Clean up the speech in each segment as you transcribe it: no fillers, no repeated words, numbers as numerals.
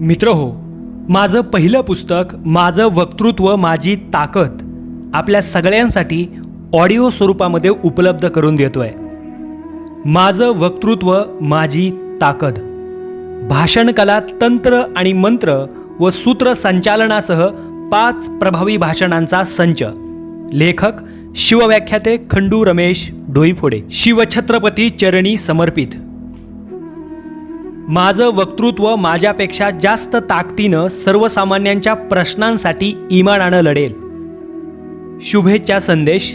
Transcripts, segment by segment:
मित्रहो, माझं पहिलं पुस्तक माझं वक्तृत्व माझी ताकद आपल्या सगळ्यांसाठी ऑडिओ स्वरूपामध्ये उपलब्ध करून देतोय. माझं वक्तृत्व माझी ताकद, भाषणकला, तंत्र आणि मंत्र व सूत्रसंचालनासह 5 प्रभावी भाषणांचा संच. लेखक शिवव्याख्याते खंडू रमेश डोईफोडे. शिवछत्रपती चरणी समर्पित. माझं वक्तृत्व माझ्यापेक्षा जास्त ताकदीनं सर्वसामान्यांच्या प्रश्नांसाठी इमानानं लढेल. शुभेच्छा संदेश.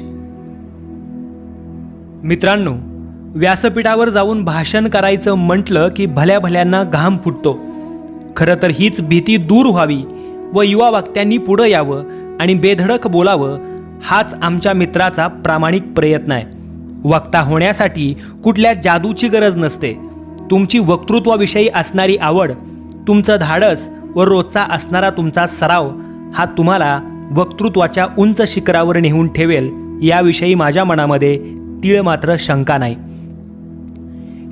मित्रांनो, व्यासपीठावर जाऊन भाषण करायचं म्हटलं की भल्या भल्यांना घाम फुटतो. खरं तर हीच भीती दूर व्हावी व युवा वक्त्यांनी पुढं यावं आणि बेधडक बोलावं, हाच आमच्या मित्राचा प्रामाणिक प्रयत्न आहे. वक्ता होण्यासाठी कुठल्या जादूची गरज नसते. तुमची वक्तृत्वाविषयी असणारी आवड, तुमचं धाडस व रोजचा असणारा तुमचा सराव हा तुम्हाला वक्तृत्वाच्या उंच शिखरावर नेऊन ठेवेल, याविषयी माझ्या मनामध्ये तीळ मात्र शंका नाही.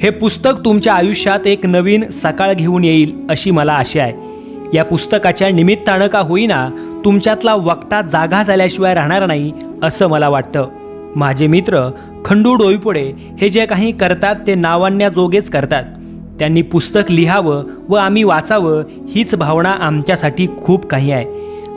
हे पुस्तक तुमच्या आयुष्यात एक नवीन सकाळ घेऊन येईल अशी मला आशा आहे. या पुस्तकाच्या निमित्तानं का होईना तुमच्यातला वक्ता जागा झाल्याशिवाय राहणार नाही असं मला वाटतं. माझे मित्र खंडू डोईफोडे हे जे काही करतात ते नावान्याजोगेच करतात. त्यांनी पुस्तक लिहावं व आम्ही वाचावं हीच भावना आमच्यासाठी खूप काही आहे.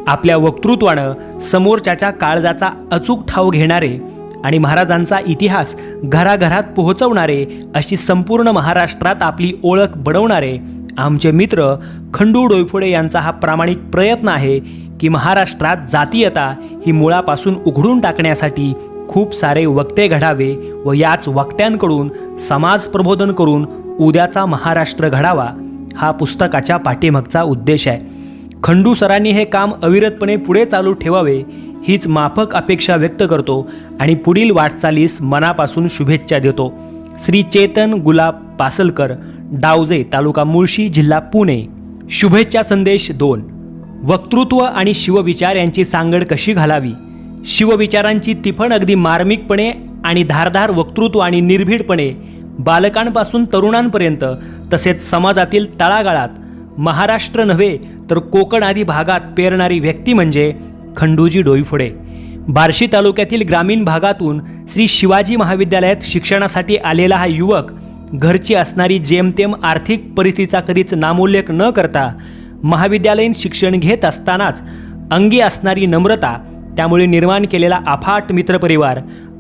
आपल्या वक्तृत्वानं समोरच्याच्या काळजाचा अचूक ठाव घेणारे आणि महाराजांचा इतिहास घराघरात पोहोचवणारे, अशी संपूर्ण महाराष्ट्रात आपली ओळख बनवणारे आमचे मित्र खंडू डोईफोडे यांचा हा प्रामाणिक प्रयत्न आहे की महाराष्ट्रात जातीयता ही मुळापासून उघडून टाकण्यासाठी खूप सारे वक्ते घडावे व याच वक्त्यांकडून समाज प्रबोधन करून उद्याचा महाराष्ट्र घडावा, हा पुस्तकाच्या पाठीमागचा उद्देश आहे. खंडू सरांनी हे काम अविरतपणे पुढे चालू ठेवावे हीच माफक अपेक्षा व्यक्त करतो आणि पुढील वाटचालीस मनापासून शुभेच्छा देतो. श्री चेतन गुलाब पासलकर, डावजे, तालुका मुळशी, जिल्हा पुणे. शुभेच्छा संदेश 2. वक्तृत्व आणि शिवविचार यांची सांगड कशी घालावी. शिवविचारांची तिफण अगदी मार्मिकपणे आणि धारदार वक्तृत्व आणि निर्भीडपणे बालकांपासून तरुणांपर्यंत, तसेच समाजातील तळागाळात, महाराष्ट्र नव्हे तर कोकण आदी भागात पेरणारी व्यक्ती म्हणजे खंडूजी डोईफोडे. बार्शी तालुक्यातील ग्रामीण भागातून श्री शिवाजी महाविद्यालयात शिक्षणासाठी आलेला हा युवक घरची असणारी जेमतेम आर्थिक परिस्थितीचा कधीच नामोल्लेख न करता महाविद्यालयीन शिक्षण घेत असतानाच अंगी असणारी नम्रता, त्यामुळे निर्माण केलेला अफाट मित्रपरिवार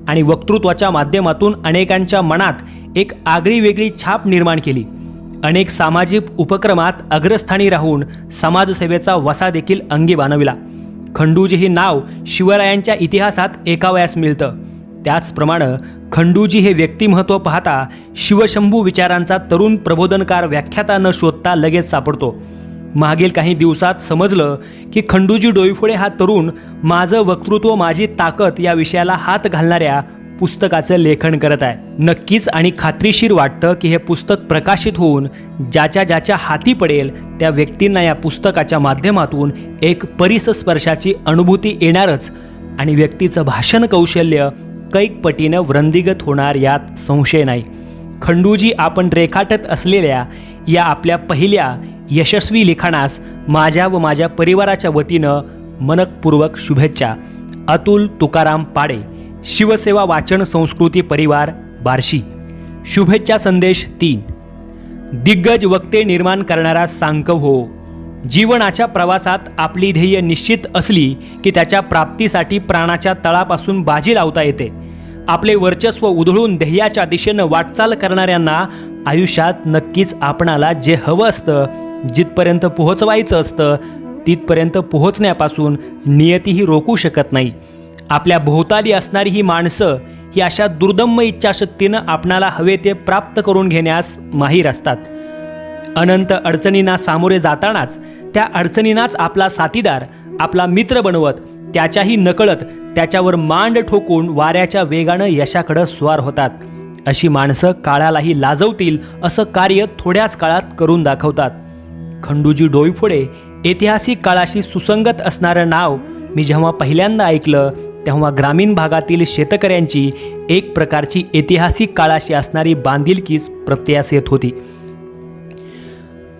आणि वक्तृत्वाच्या माध्यमातून अनेकांच्या मनात एक आगळी वेगळी छाप निर्माण केली. अनेक सामाजिक उपक्रमात अग्रस्थानी राहून समाजसेवेचा वसा देखील अंगी बाणविला. खंडूजी हे नाव शिवरायांच्या इतिहासात एकावयास मिळतं. त्याचप्रमाणे खंडूजी हे व्यक्तिमत्व पाहता शिवशंभू विचारांचा तरुण प्रबोधनकार व्याख्याता न शोधता लगेच सापडतो. मागील काही दिवसात समजलं की खंडूजी डोईफोडे हा तरुण माझं वक्तृत्व माझी ताकद या विषयाला हात घालणाऱ्या पुस्तकाचं लेखन करत आहे. नक्कीच आणि खात्रीशीर वाटतं की हे पुस्तक प्रकाशित होऊन ज्याच्या हाती पडेल त्या व्यक्तींना या पुस्तकाच्या माध्यमातून एक परिसस्पर्शाची अनुभूती येणारच आणि व्यक्तीचं भाषण कौशल्य कैक पटीनं वृंदिगत होणार यात संशय नाही. खंडूजी आपण रेखाटत असलेल्या या आपल्या पहिल्या यशस्वी लिखाणास माझ्या व माझ्या परिवाराच्या वतीनं मनपूर्वक शुभेच्छा. अतुल तुकाराम पाडे, शिवसेवा वाचन संस्कृती परिवार, बार्शी. शुभेच्छा संदेश 3. दिग्गज वक्ते निर्माण करणारा सांकव हो. जीवनाच्या प्रवासात आपली ध्येय निश्चित असली की त्याच्या प्राप्तीसाठी प्राणाच्या तळापासून बाजी लावता येते. आपले वर्चस्व उधळून ध्येयाच्या दिशेनं वाटचाल करणाऱ्यांना आयुष्यात नक्कीच आपणाला जे हवं असतं, जिथपर्यंत पोहोचवायचं असतं तिथपर्यंत पोहोचण्यापासून नियतीही रोखू शकत नाही. आपल्या भोवताली असणारी ही माणसं ही अशा दुर्दम्य इच्छाशक्तीनं आपणाला हवे ते प्राप्त करून घेण्यास माहीर असतात. अनंत अडचणींना सामोरे जातानाच त्या अडचणींनाच आपला साथीदार, आपला मित्र बनवत त्याच्याही नकळत त्याच्यावर मांड ठोकून वाऱ्याच्या वेगानं यशाकडं स्वार होतात. अशी माणसं काळालाही लाजवतील असं कार्य थोड्याच काळात करून दाखवतात. खंडूजी डोईफोडे ऐतिहासिक काळाशी सुसंगत असणारं नाव मी जेव्हा पहिल्यांदा ऐकलं तेव्हा ग्रामीण भागातील शेतकऱ्यांची एक प्रकारची ऐतिहासिक काळाशी असणारी बांधिलकीच प्रत्ययास येत होती.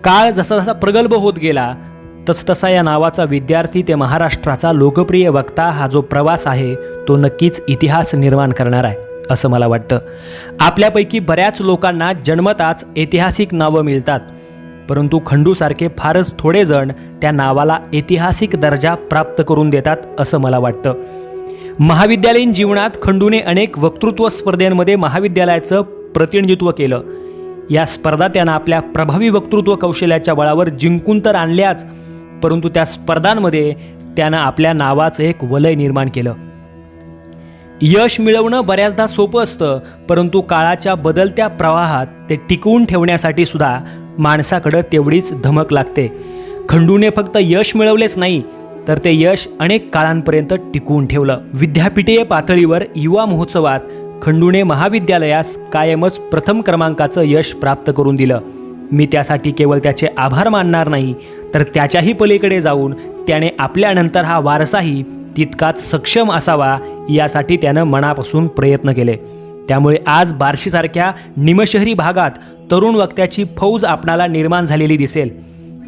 काळ जसा जसा प्रगल्भ होत गेला तसतसा या नावाचा विद्यार्थी ते महाराष्ट्राचा लोकप्रिय वक्ता हा जो प्रवास आहे तो नक्कीच इतिहास निर्माण करणार आहे असं मला वाटतं. आपल्यापैकी बऱ्याच लोकांना जन्मताच ऐतिहासिक नावं मिळतात, परंतु खंडूसारखे फारच थोडे जण त्या नावाला ऐतिहासिक दर्जा प्राप्त करून देतात असं मला वाटतं. महाविद्यालयीन जीवनात खंडूने अनेक वक्तृत्व स्पर्धेमध्ये महाविद्यालयाचं प्रतिनिधित्व केलं. या स्पर्धा त्यानं आपल्या प्रभावी वक्तृत्व कौशल्याच्या बळावर जिंकून तर आणल्याच, परंतु त्या स्पर्धांमध्ये त्यानं आपल्या नावाचं एक वलय निर्माण केलं. यश मिळवणं बऱ्याचदा सोपं असतं, परंतु काळाच्या बदलत्या प्रवाहात ते टिकवून ठेवण्यासाठी सुद्धा माणसाकडं तेवढीच धमक लागते. खंडूने फक्त यश मिळवलेच नाही तर ते यश अनेक काळांपर्यंत टिकवून ठेवलं. विद्यापीठीय पातळीवर युवा महोत्सवात खंडूने महाविद्यालयास कायमच प्रथम क्रमांकाचं यश प्राप्त करून दिलं. मी त्यासाठी केवळ त्याचे आभार मानणार नाही तर त्याच्याही पलीकडे जाऊन त्याने आपल्यानंतर हा वारसाही तितकाच सक्षम असावा यासाठी त्यानं मनापासून प्रयत्न केले. त्यामुळे आज बार्शीसारख्या निमशहरी भागात तरुण वक्त्याची फौज आपणाला निर्माण झालेली दिसेल.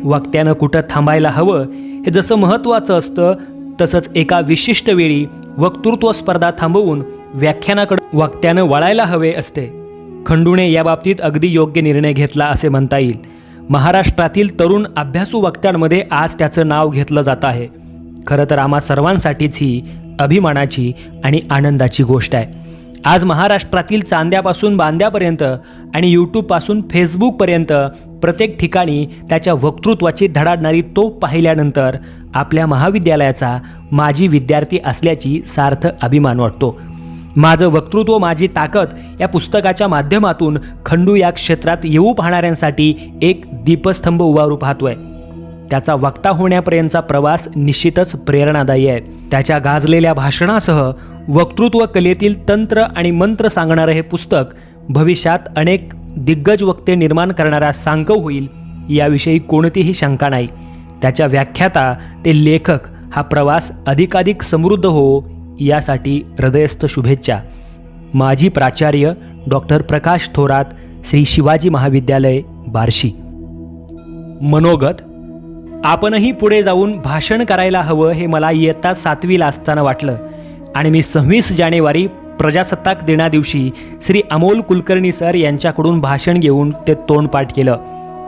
वक्त्यानं कुठं थांबायला हवं हे जसं महत्त्वाचं असतं, तसंच एका विशिष्ट वेळी वक्तृत्व स्पर्धा थांबवून व्याख्यानाकडे वक्त्यानं वळायला हवे असते. खंडूने याबाबतीत अगदी योग्य निर्णय घेतला असे म्हणता येईल. महाराष्ट्रातील तरुण अभ्यासू वक्त्यांमध्ये आज त्याचं नाव घेतलं जात आहे. खरं तर आम्हा सर्वांसाठीच ही अभिमानाची आणि आनंदाची गोष्ट आहे. आज महाराष्ट्रातील चांद्यापासून बांद्यापर्यंत आणि यूट्यूबपासून फेसबुकपर्यंत प्रत्येक ठिकाणी त्याच्या वक्तृत्वाची धडाडणारी तोफ पाहिल्यानंतर आपल्या महाविद्यालयाचा माजी विद्यार्थी असल्याची सार्थ अभिमान वाटतो. माझं वक्तृत्व माझी ताकद या पुस्तकाच्या माध्यमातून खंडू या क्षेत्रात येऊ पाहणाऱ्यांसाठी एक दीपस्तंभ उभारू पाहतोय. त्याचा वक्ता होण्यापर्यंतचा प्रवास निश्चितच प्रेरणादायी आहे. त्याच्या गाजलेल्या भाषणासह वक्तृत्व कलेतील तंत्र आणि मंत्र सांगणारं हे पुस्तक भविष्यात अनेक दिग्गज वक्ते निर्माण करणारा सांकव होईल याविषयी कोणतीही शंका नाही. त्याच्या व्याख्याता ते लेखक हा प्रवास अधिकाधिक समृद्ध हो यासाठी हृदयस्थ शुभेच्छा. माजी प्राचार्य डॉक्टर प्रकाश थोरात, श्री शिवाजी महाविद्यालय, बार्शी. मनोगत: आपणही पुढे जाऊन भाषण करायला हवं हे मला इयत्ता 7वीला असताना वाटलं आणि मी 26 जानेवारी प्रजासत्ताक दिनादिवशी श्री अमोल कुलकर्णी सर यांच्याकडून भाषण घेऊन ते तोंडपाठ केलं.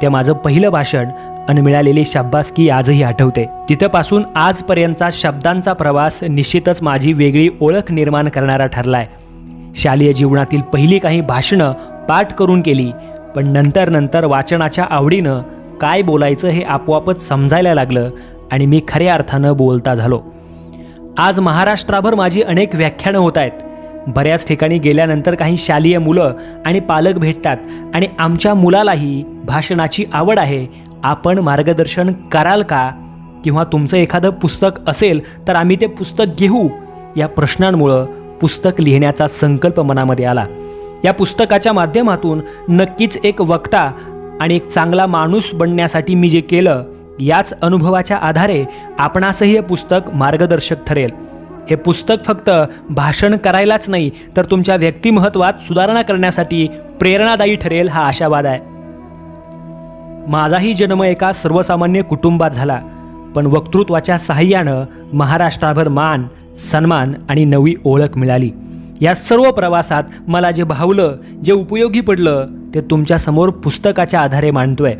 ते माझं पहिलं भाषण आणि मिळालेली शाब्बासकी आजही आठवते. तिथपासून आजपर्यंतचा शब्दांचा प्रवास निश्चितच माझी वेगळी ओळख निर्माण करणारा ठरलाय. शालेय जीवनातील पहिली काही भाषणं पाठ करून केली, पण नंतर वाचनाच्या आवडीनं काय बोलायचं हे आपोआपच समजायला लागलं आणि मी खऱ्या अर्थानं बोलता झालो. आज महाराष्ट्राभर माझी अनेक व्याख्यानं होत आहेत. बऱ्याच ठिकाणी गेल्यानंतर काही शालेय मुलं आणि पालक भेटतात आणि आमच्या मुलालाही भाषणाची आवड आहे, आपण मार्गदर्शन कराल का, किंवा तुमचं एखादं पुस्तक असेल तर आम्ही ते पुस्तक घेऊ, या प्रश्नांमुळं पुस्तक लिहिण्याचा संकल्प मनामध्ये आला. या पुस्तकाच्या माध्यमातून नक्कीच एक वक्ता आणि एक चांगला माणूस बनण्यासाठी मी जे केलं याच अनुभवाच्या आधारे आपणासही हे पुस्तक मार्गदर्शक ठरेल. हे पुस्तक फक्त भाषण करायलाच नाही तर तुमच्या व्यक्तिमत्त्वात सुधारणा करण्यासाठी प्रेरणादायी ठरेल हा आशावाद आहे. माझाही जन्म एका सर्वसामान्य कुटुंबात झाला, पण वक्तृत्वाच्या साहाय्यानं महाराष्ट्राभर मान, सन्मान आणि नवी ओळख मिळाली. या सर्व प्रवासात मला जे भावलं, जे उपयोगी पडलं ते तुमच्यासमोर पुस्तकाच्या आधारे मांडतोय.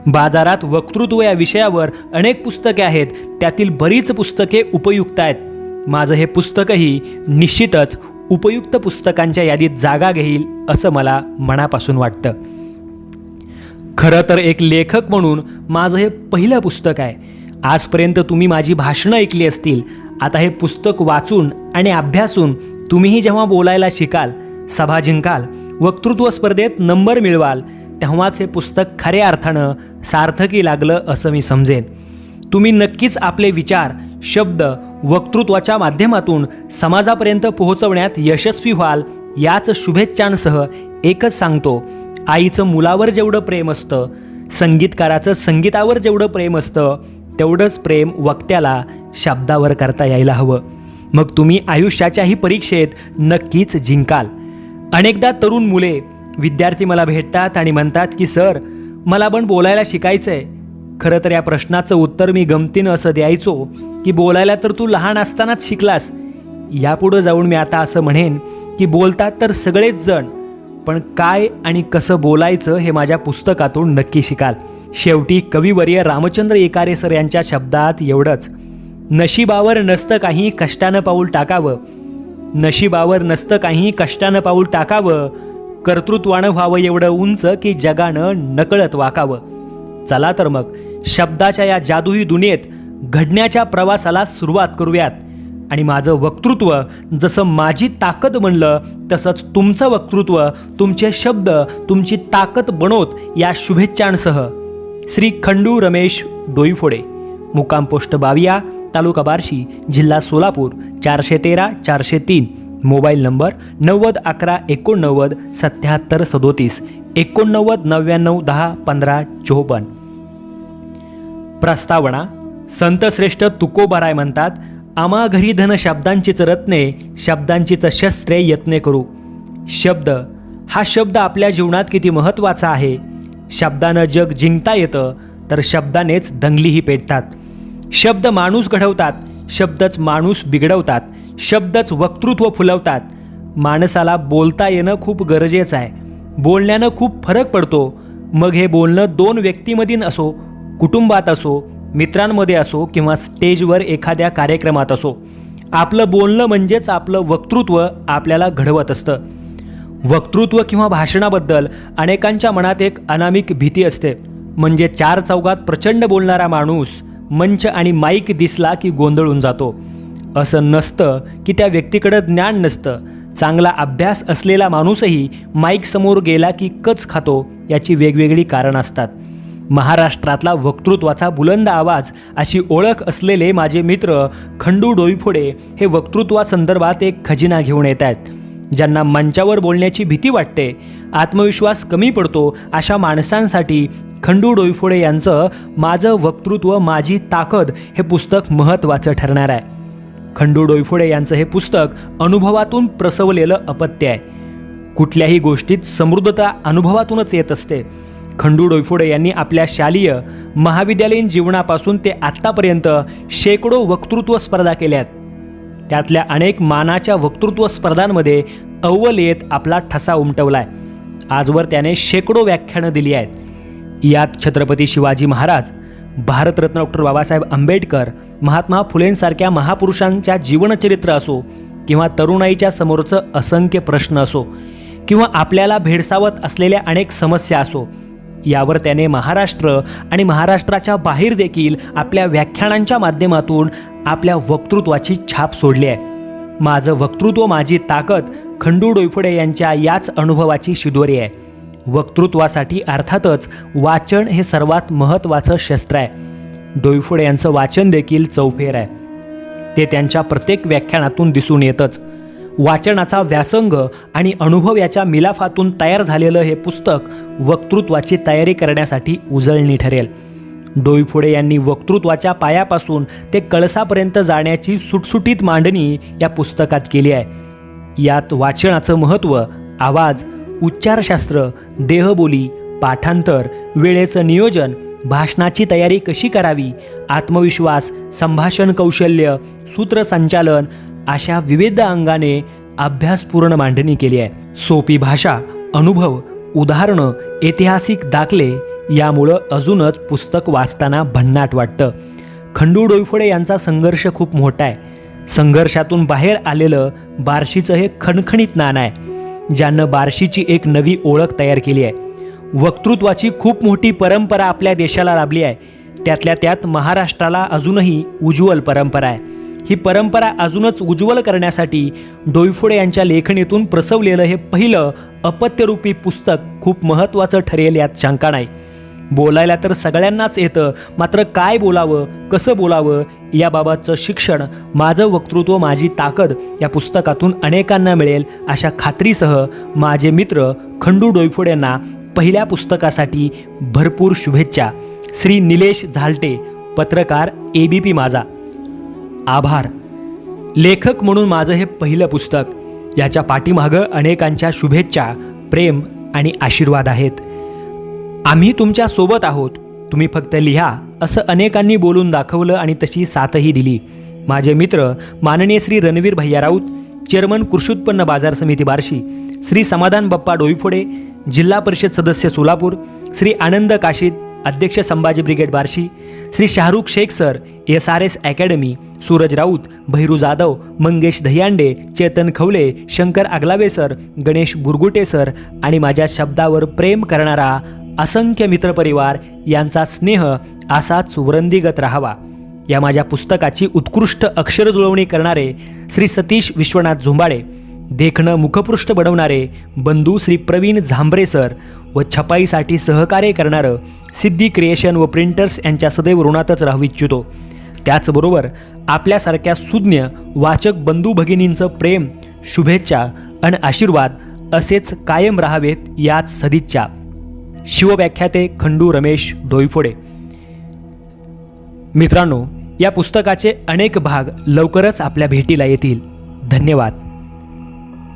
बाजारात वक्तृत्व या विषयावर अनेक पुस्तके आहेत, त्यातील बरीच पुस्तके उपयुक्त आहेत. माझं हे पुस्तकही निश्चितच उपयुक्त पुस्तकांच्या यादीत जागा घेईल असं मला मनापासून वाटतं. खरं तर एक लेखक म्हणून माझं हे पहिलं पुस्तक आहे. आजपर्यंत तुम्ही माझी भाषणं ऐकली असतील, आता हे पुस्तक वाचून आणि अभ्यासून तुम्हीही जेव्हा बोलायला शिकाल, सभा जिंकाल, वक्तृत्व स्पर्धेत नंबर मिळवाल, तेव्हाच हे पुस्तक खऱ्या अर्थानं सार्थकी लागलं असं मी समजेन. तुम्ही नक्कीच आपले विचार, शब्द वक्तृत्वाच्या माध्यमातून समाजापर्यंत पोहोचवण्यात यशस्वी व्हाल याच शुभेच्छांसह एकच सांगतो, आईचं मुलावर जेवढं प्रेम असतं, संगीतकाराचं संगीतावर जेवढं प्रेम असतं, तेवढंच प्रेम वक्त्याला शब्दावर करता यायला हवं. मग तुम्ही आयुष्याच्याही परीक्षेत नक्कीच जिंकाल. अनेकदा तरुण मुले, विद्यार्थी मला भेटतात आणि म्हणतात की सर, मला पण बोलायला शिकायचं आहे. खरं तर या प्रश्नाचं उत्तर मी गमतीनं असं द्यायचो की बोलायला तर तू लहान असतानाच शिकलास. यापुढं जाऊन मी आता असं म्हणेन की बोलतात तर सगळेच जण, पण काय आणि कसं बोलायचं हे माझ्या पुस्तकातून नक्की शिकाल. शेवटी कविवर्य रामचंद्र एकारे सर यांच्या शब्दात एवढंच, नशिबावर नसतं काही कष्टानं पाऊल टाकावं, नशिबावर नसतं काही कष्टानं पाऊल टाकावं, कर्तृत्वानं व्हावं एवढं उंच की जगानं नकळत वाकावं. चला तर मग शब्दाच्या या जादुई दुनियेत घडण्याच्या प्रवासाला सुरुवात करूयात. आणि माझं वक्तृत्व जसं माझी ताकद म्हणलं तसंच तुमचं वक्तृत्व, तुमचे शब्द तुमची ताकद बनवत या शुभेच्छांसह श्री खंडू रमेश डोईफोडे, मुक्काम पोस्ट 22, तालुका बार्शी, जिल्हा सोलापूर, 413 403, मोबाईल नंबर 90 11 89 77 37 89 99 10 15 54. प्रस्तावना. संतश्रेष्ठ तुकोबाराय म्हणतात, आम्हा घरी धन शब्दांचीच रत्ने, शब्दांचीच शस्त्रे यत्ने करू. शब्द हा शब्द आपल्या जीवनात किती महत्त्वाचा आहे. शब्दानं जग जिंकता येतं तर शब्दानेच दंगलीही पेटतात. शब्द माणूस घडवतात, शब्दच माणूस बिघडवतात, शब्दच वक्तृत्व फुलवतात. माणसाला बोलता येणं खूप गरजेचं आहे. बोलण्यानं खूप फरक पडतो. मग हे बोलणं दोन व्यक्तीमधील असो, कुटुंबात असो, मित्रांमध्ये असो किंवा स्टेजवर एखाद्या कार्यक्रमात असो. आपलं बोलणं म्हणजेच आपलं वक्तृत्व आपल्याला घडवत असतं. वक्तृत्व किंवा भाषणाबद्दल अनेकांच्या मनात एक अनामिक भीती असते, म्हणजे चार चौघात प्रचंड बोलणारा माणूस मंच आणि माईक दिसला की गोंधळून जातो. असं नसतं की त्या व्यक्तीकडं ज्ञान नसतं. चांगला अभ्यास असलेला माणूसही माईक समोर गेला की कच खातो. याची वेगवेगळी कारणं असतात. महाराष्ट्रातला वक्तृत्वाचा बुलंद आवाज अशी ओळख असलेले माझे मित्र खंडू डोईफोडे हे वक्तृत्वासंदर्भात एक खजिना घेऊन येत आहेत. ज्यांना मंचावर बोलण्याची भीती वाटते, आत्मविश्वास कमी पडतो, अशा माणसांसाठी खंडू डोईफोडे यांचं माझं वक्तृत्व माझी ताकद हे पुस्तक महत्त्वाचं ठरणार आहे. खंडू डोईफोडे यांचं हे पुस्तक अनुभवातून प्रसवलेलं अपत्य आहे. कुठल्याही गोष्टीत समृद्धता अनुभवातूनच येत असते. खंडू डोईफोडे यांनी आपल्या शालेय महाविद्यालयीन जीवनापासून ते आत्तापर्यंत शेकडो वक्तृत्व स्पर्धा केल्यात. त्यातल्या अनेक मानाच्या वक्तृत्व स्पर्धांमध्ये अव्वल येत आपला ठसा उमटवलाय. आजवर त्याने शेकडो व्याख्यानं दिली आहेत. यात छत्रपती शिवाजी महाराज, भारतरत्न डॉक्टर बाबासाहेब आंबेडकर, महात्मा फुलेंसारख्या महापुरुषांच्या जीवनचरित्र असो किंवा तरुणाईच्या समोरचं असंख्य प्रश्न असो किंवा आपल्याला भेडसावत असलेल्या अनेक समस्या असो, यावर त्याने महाराष्ट्र आणि महाराष्ट्राच्या बाहेर देखील आपल्या व्याख्यानांच्या माध्यमातून आपल्या वक्तृत्वाची छाप सोडली आहे. माझं वक्तृत्व माझी ताकद खंडू डोईफोडे यांच्या याच अनुभवाची शिदोरी आहे. वक्तृत्वासाठी अर्थातच वाचन हे सर्वात महत्त्वाचं शस्त्र आहे. डोईफोडे यांचं वाचन देखील चौफेर आहे. ते त्यांच्या प्रत्येक व्याख्यानातून दिसून येतंच. वाचनाचा व्यासंग आणि अनुभव याच्या मिलाफातून तयार झालेलं हे पुस्तक वक्तृत्वाची तयारी करण्यासाठी उजळणी ठरेल. डोईफोडे यांनी वक्तृत्वाच्या पायापासून ते कळसापर्यंत जाण्याची सुटसुटीत मांडणी या पुस्तकात केली आहे. यात वाचनाचं महत्त्व, आवाज, उच्चारशास्त्र, देहबोली, पाठांतर, वेळेचं नियोजन, भाषणाची तयारी कशी करावी, आत्मविश्वास, संभाषण कौशल्य, सूत्रसंचालन अशा विविध अंगाने अभ्यासपूर्ण मांडणी केली आहे. सोपी भाषा, अनुभव, उदाहरणं, ऐतिहासिक दाखले यामुळं अजूनच पुस्तक वाचताना भन्नाट वाटतं. खंडू डोईफोडे यांचा संघर्ष खूप मोठा आहे. संघर्षातून बाहेर आलेलं बार्शीचं हे खणखणीत नाणं आहे, ज्यानं बार्शीची एक नवी ओळख तयार केली आहे. वक्तृत्वाची खूप मोठी परंपरा आपल्या देशाला लाभली आहे. त्यातल्या त्यात महाराष्ट्राला अजूनही उज्ज्वल परंपरा आहे. ही परंपरा अजूनच उज्ज्वल करण्यासाठी डोईफोडे यांच्या लेखणीतून प्रसवलेलं हे पहिलं अपत्यरूपी पुस्तक खूप महत्त्वाचं ठरेल, यात शंका नाही. बोलायला तर सगळ्यांनाच येतं, मात्र काय बोलावं, कसं बोलावं याबाबतचं शिक्षण माझं वक्तृत्व माझी ताकद या पुस्तकातून अनेकांना मिळेल अशा खात्रीसह माझे मित्र खंडू डोईफोडे यांना पहिल्या पुस्तकासाठी भरपूर शुभेच्छा. श्री निलेश झालटे, पत्रकार, ABP माझा. आभार. लेखक म्हणून माझं हे पहिलं पुस्तक. याच्या पाठीमागं अनेकांच्या शुभेच्छा, प्रेम आणि आशीर्वाद आहेत. आम्ही तुमच्या सोबत आहोत, तुम्ही फक्त लिहा, असं अनेकांनी बोलून दाखवलं आणि तशी साथही दिली. माझे मित्र माननीय श्री रणवीर भैया राऊत, चेअरमन कृषी उत्पन्न बाजार समिती बार्शी, श्री समाधान बाप्पा डोईफोडे, जिल्हा परिषद सदस्य सोलापूर, श्री आनंद काशीद, अध्यक्ष Sambhaji brigade Barshi, Shri Shahrukh Shaikh sir, SRS academy, Suraj Raut, Bhairu Jadhav, Mangesh Dahiyande, Chetan Khavale, Shankar Aglave sir, Ganesh Burgute sir आणि माझ्या शब्दावर प्रेम करणारा असंख्य मित्रपरिवार यांचा स्नेह असाच सुवृंदीगत राहावा. या माझ्या पुस्तकाची उत्कृष्ट अक्षर जुळवणी करणारे श्री सतीश विश्वनाथ झुंबाडे, देखणं मुखपृष्ठ बनवणारे बंधू श्री प्रवीण झांबरे सर व छपाईसाठी सहकार्य करणारं सिद्धी क्रिएशन व प्रिंटर्स यांच्या सदैव ऋणातच राहू इच्छितो. त्याचबरोबर आपल्यासारख्या सुज्ञ वाचक बंधू भगिनींचं प्रेम, शुभेच्छा आणि आशीर्वाद असेच कायम राहावेत याच सदिच्छा. शिवव्याख्याते खंडू रमेश डोईफोडे. मित्रांनो, या पुस्तकाचे अनेक भाग लवकरच आपल्या भेटीला येतील. धन्यवाद.